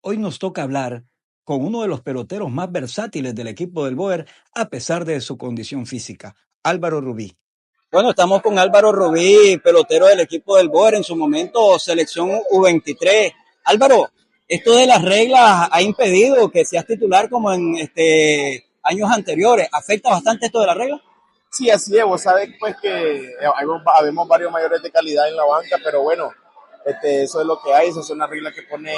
Hoy nos toca hablar con uno de los peloteros más versátiles del equipo del Boer, a pesar de su condición física, Álvaro Rubí. Bueno, estamos con Álvaro Rubí, pelotero del equipo del Boer, en su momento selección U23. Álvaro, esto de las reglas ha impedido que seas titular como en años anteriores. ¿Afecta bastante esto de las reglas? Sí, así es. Vos sabés pues que habemos varios mayores de calidad en la banca, pero bueno, eso es lo que hay, esas son las reglas que pone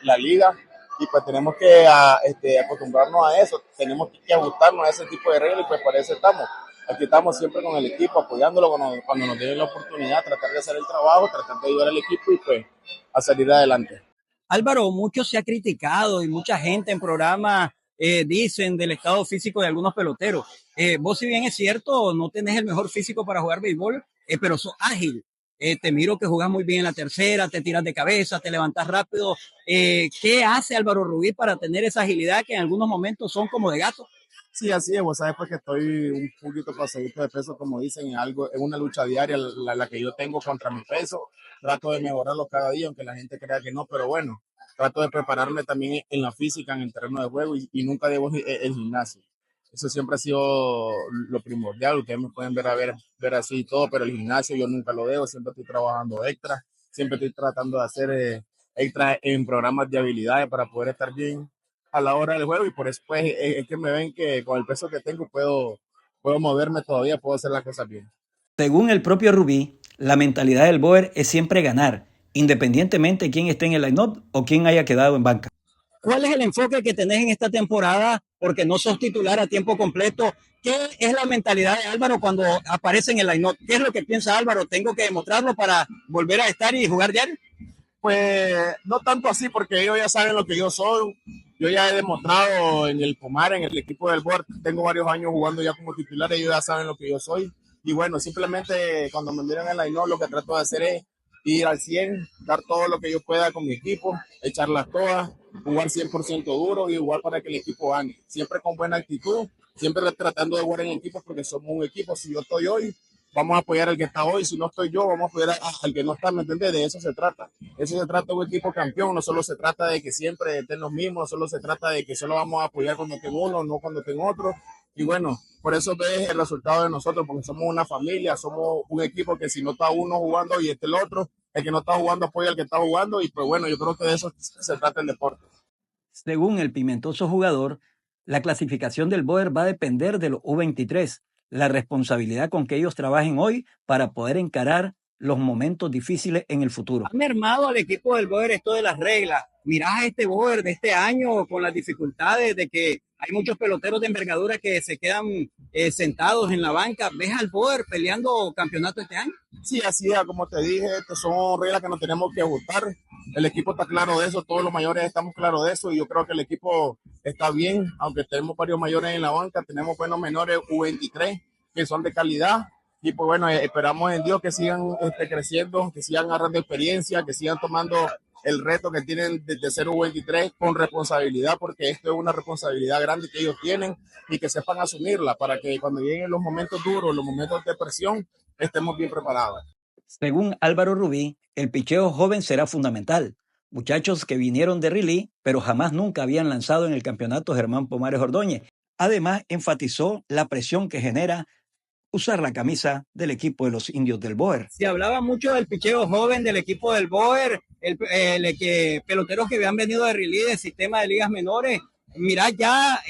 la liga y pues tenemos que acostumbrarnos a eso, tenemos que ajustarnos a ese tipo de reglas y pues para eso estamos. Aquí estamos siempre con el equipo, apoyándolo cuando nos den la oportunidad, tratar de hacer el trabajo, tratar de ayudar al equipo y pues a salir adelante. Álvaro, mucho se ha criticado y mucha gente en programas dicen del estado físico de algunos peloteros. Vos, si bien es cierto, no tenés el mejor físico para jugar béisbol, pero sos ágil. Te miro que jugás muy bien en la tercera, te tiras de cabeza, te levantás rápido. ¿Qué hace Álvaro Rubí para tener esa agilidad que en algunos momentos son como de gato? Sí, así es, vos sabes pues que estoy un poquito pasadito de peso, como dicen, en una lucha diaria, la que yo tengo contra mi peso, trato de mejorarlo cada día, aunque la gente crea que no, pero bueno, trato de prepararme también en la física, en el terreno de juego y nunca debo el gimnasio. Eso siempre ha sido lo primordial, ustedes me pueden ver así y todo, pero el gimnasio yo nunca lo debo, siempre estoy trabajando extra, siempre estoy tratando de hacer extra en programas de habilidades para poder estar bien a la hora del juego y por eso pues, es que me ven que con el peso que tengo puedo moverme todavía, puedo hacer las cosas bien. Según el propio Rubí, la mentalidad del Boer es siempre ganar, independientemente de quién esté en el line-up o quién haya quedado en banca. ¿Cuál es el enfoque que tenés en esta temporada? Porque no sos titular a tiempo completo. ¿Qué es la mentalidad de Álvaro cuando aparece en el line-up? ¿Qué es lo que piensa Álvaro? ¿Tengo que demostrarlo para volver a estar y jugar diario? Pues no tanto así, porque ellos ya saben lo que yo soy. Yo ya he demostrado en el Comar, en el equipo del Board, tengo varios años jugando ya como titular, ellos ya saben lo que yo soy. Y bueno, simplemente cuando me miran en la INO, lo que trato de hacer es ir al 100, dar todo lo que yo pueda con mi equipo, echarlas todas, jugar 100% duro y jugar para que el equipo gane. Siempre con buena actitud, siempre tratando de jugar en equipo porque somos un equipo. Si yo estoy hoy, vamos a apoyar al que está hoy. Si no estoy yo, vamos a apoyar al que no está, ¿me entiendes? De eso se trata. Eso se trata de un equipo campeón, no solo se trata de que siempre estén los mismos, solo se trata de que solo vamos a apoyar cuando tengo uno, no cuando tengo otro. Y bueno, por eso ves el resultado de nosotros, porque somos una familia, somos un equipo que si no está uno jugando y el otro, el que no está jugando apoya al que está jugando. Y pues bueno, yo creo que de eso se trata el deporte. Según el pimentoso jugador, la clasificación del Boer va a depender de los U23, la responsabilidad con que ellos trabajen hoy para poder encarar los momentos difíciles en el futuro. Ha mermado al equipo del Boer esto de las reglas. Mirás a este Boer de este año con las dificultades de que hay muchos peloteros de envergadura que se quedan sentados en la banca. ¿Ves al Boer peleando campeonato este año? Sí, así es, como te dije, son reglas que nos tenemos que ajustar. El equipo está claro de eso, todos los mayores estamos claros de eso y yo creo que el equipo está bien, aunque tenemos varios mayores en la banca, tenemos buenos menores U23 que son de calidad y pues bueno, esperamos en Dios que sigan creciendo, que sigan agarrando experiencia, que sigan tomando el reto que tienen de ser U23 con responsabilidad, porque esto es una responsabilidad grande que ellos tienen y que sepan asumirla para que cuando lleguen los momentos duros, los momentos de presión, estemos bien preparados. Según Álvaro Rubí, el picheo joven será fundamental. Muchachos que vinieron de Riley, pero jamás nunca habían lanzado en el campeonato Germán Pomares Ordóñez. Además, enfatizó la presión que genera usar la camisa del equipo de los indios del Boer. Se hablaba mucho del picheo joven del equipo del Boer, peloteros que habían venido de Riley del sistema de ligas menores. Mirá ya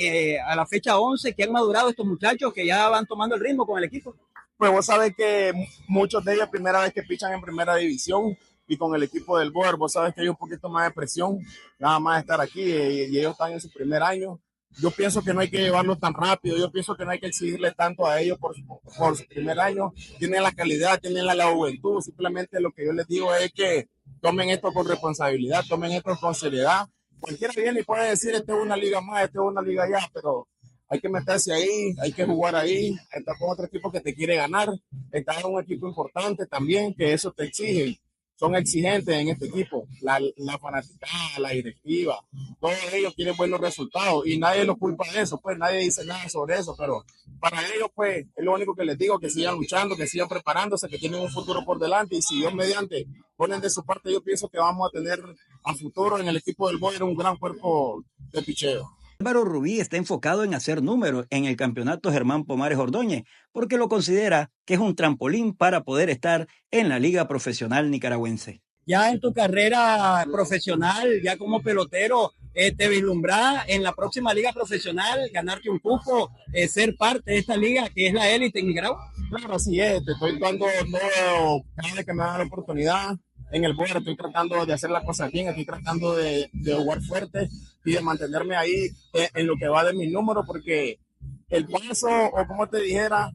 a la fecha 11 que han madurado estos muchachos que ya van tomando el ritmo con el equipo. Pues vos sabés que muchos de ellos primera vez que pichan en primera división y con el equipo del Boer, vos sabés que hay un poquito más de presión, nada más estar aquí y ellos están en su primer año. Yo pienso que no hay que llevarlos tan rápido, yo pienso que no hay que exigirle tanto a ellos por su primer año. Tienen la calidad, tienen la juventud, simplemente lo que yo les digo es que tomen esto con responsabilidad, tomen esto con seriedad. Cualquiera viene y puede decir, esta es una liga más, esta es una liga ya, pero hay que meterse ahí, hay que jugar ahí, estar con otro equipo que te quiere ganar, estar en un equipo importante también, que eso te exige. son exigentes en este equipo. La fanaticada, la directiva, todos ellos tienen buenos resultados y nadie los culpa de eso, pues nadie dice nada sobre eso, pero para ellos, pues, es lo único que les digo, que sigan luchando, que sigan preparándose, que tienen un futuro por delante y si Dios mediante ponen de su parte, yo pienso que vamos a tener a futuro en el equipo del Boyer un gran cuerpo de picheo. Álvaro Rubí está enfocado en hacer números en el campeonato Germán Pomares Ordóñez, porque lo considera que es un trampolín para poder estar en la liga profesional nicaragüense. Ya en tu carrera profesional, ya como pelotero, te vislumbras en la próxima liga profesional, ganarte un cupo, ser parte de esta liga que es la élite en Nicaragua. Claro, así es, te estoy dando todo, cada vez que me da la oportunidad. En el board estoy tratando de hacer las cosas bien, estoy tratando de jugar fuerte y de mantenerme ahí en lo que va de mi número, porque el paso, o como te dijera,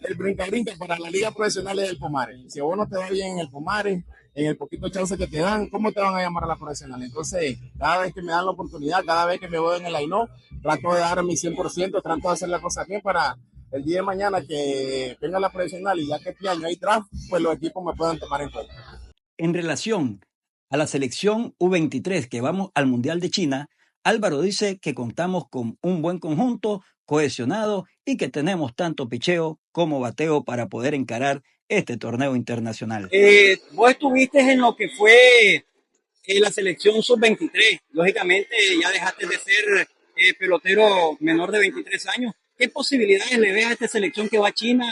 el brinca-brinca para la liga profesional es el Pomares. Si a vos no te va bien en el Pomares, en el poquito chance que te dan, ¿cómo te van a llamar a la profesional? Entonces, cada vez que me dan la oportunidad, cada vez que me voy en el line trato de dar mi 100%, trato de hacer las cosas bien para el día de mañana que venga la profesional y ya que este año hay draft, pues los equipos me puedan tomar en cuenta. En relación a la selección U23 que vamos al Mundial de China, Álvaro dice que contamos con un buen conjunto, cohesionado y que tenemos tanto picheo como bateo para poder encarar este torneo internacional. Vos estuviste en lo que fue la selección sub-23. Lógicamente ya dejaste de ser pelotero menor de 23 años. ¿Qué posibilidades le ves a esta selección que va a China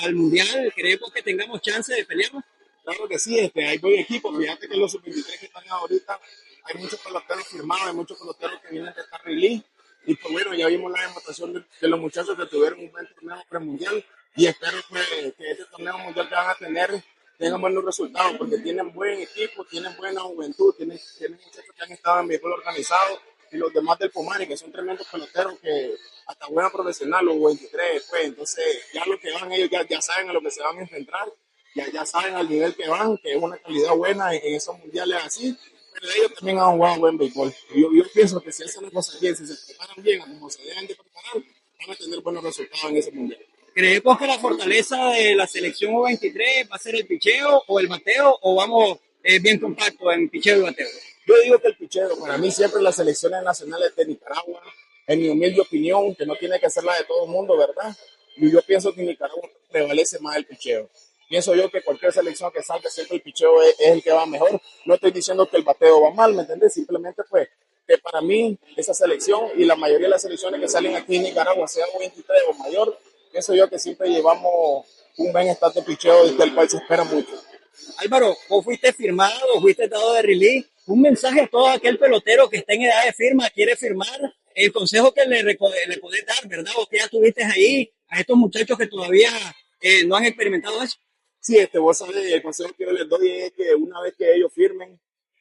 al Mundial? ¿Creemos que tengamos chance de pelearnos? Claro que sí, hay buen equipo. Fíjate que los sub-23 que están ahorita, hay muchos peloteros firmados, hay muchos peloteros que vienen de esta release. Y pues bueno, ya vimos la demostración de los muchachos que tuvieron un buen torneo premundial. Y espero pues, que este torneo mundial que van a tener tengan buenos resultados, porque tienen buen equipo, tienen buena juventud, tienen muchachos que han estado en béisbol organizado. Y los demás del Pomares, que son tremendos peloteros que hasta buena profesional, los 23, pues. Entonces, ya lo que van ellos ya saben a lo que se van a enfrentar. Ya saben al nivel que van, que es una calidad buena en esos mundiales así, pero ellos también han jugado buen béisbol. Yo pienso que si hacen las cosas bien, si se preparan bien, como se deben de preparar, van a tener buenos resultados en ese mundial. ¿Creemos que la fortaleza de la selección U23 va a ser el picheo o el bateo, o vamos bien compacto en picheo y bateo? Yo digo que el picheo, para mí siempre las selecciones nacionales de Nicaragua, en mi humilde opinión, que no tiene que ser la de todo el mundo, ¿verdad? Y yo pienso que en Nicaragua prevalece más el picheo. Pienso yo que cualquier selección que salga, siempre el picheo es el que va mejor. No estoy diciendo que el bateo va mal, ¿me entiendes? Simplemente pues que para mí esa selección y la mayoría de las selecciones que salen aquí en Nicaragua, sea U23 o mayor, pienso yo que siempre llevamos un buen estado de picheo del cual se espera mucho. Álvaro, vos fuiste firmado, fuiste dado de release. Un mensaje a todo aquel pelotero que está en edad de firma, quiere firmar, el consejo que le podés dar, ¿verdad? Vos que ya estuviste ahí, a estos muchachos que todavía no han experimentado eso. Sí, vos sabés, el consejo que yo les doy es que una vez que ellos firmen,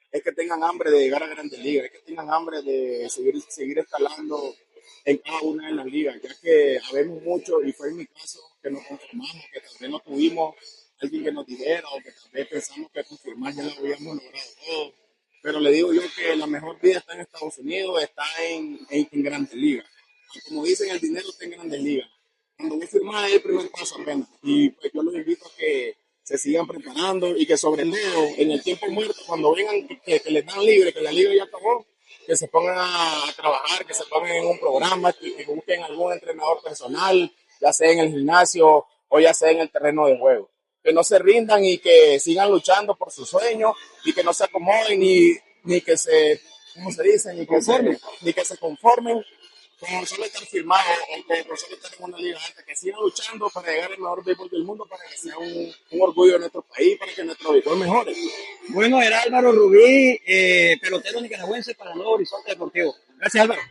es que tengan hambre de llegar a Grandes Ligas, es que tengan hambre de seguir escalando en cada una de las ligas, ya que habemos mucho, y fue en mi caso, que nos conformamos, que tal vez no tuvimos alguien que nos dijera, o que tal vez pensamos que confirmar ya lo habíamos logrado todo. Pero le digo yo que la mejor vida está en Estados Unidos, está en Grandes Ligas. Y como dicen, el dinero está en Grandes Ligas. Cuando vos firmás es el primer paso apenas. Y pues yo los invito a que se sigan preparando y que sobre todo en el tiempo muerto, cuando vengan que les dan libre, que la liga ya acabó, que se pongan a trabajar, que se pongan en un programa, que busquen algún entrenador personal, ya sea en el gimnasio o ya sea en el terreno de juego. Que no se rindan y que sigan luchando por sus sueños y que no se acomoden ni que se, ¿cómo se dice? Ni que se conformen con solo estar firmado o con solo estar en una liga alta, que sigan luchando para llegar al mejor béisbol del mundo, para que sea un orgullo de nuestro país, para que nuestro béisbol mejore. Bueno, era Álvaro Rubí, pelotero nicaragüense para Nuevo Horizonte Deportivo. Gracias, Álvaro.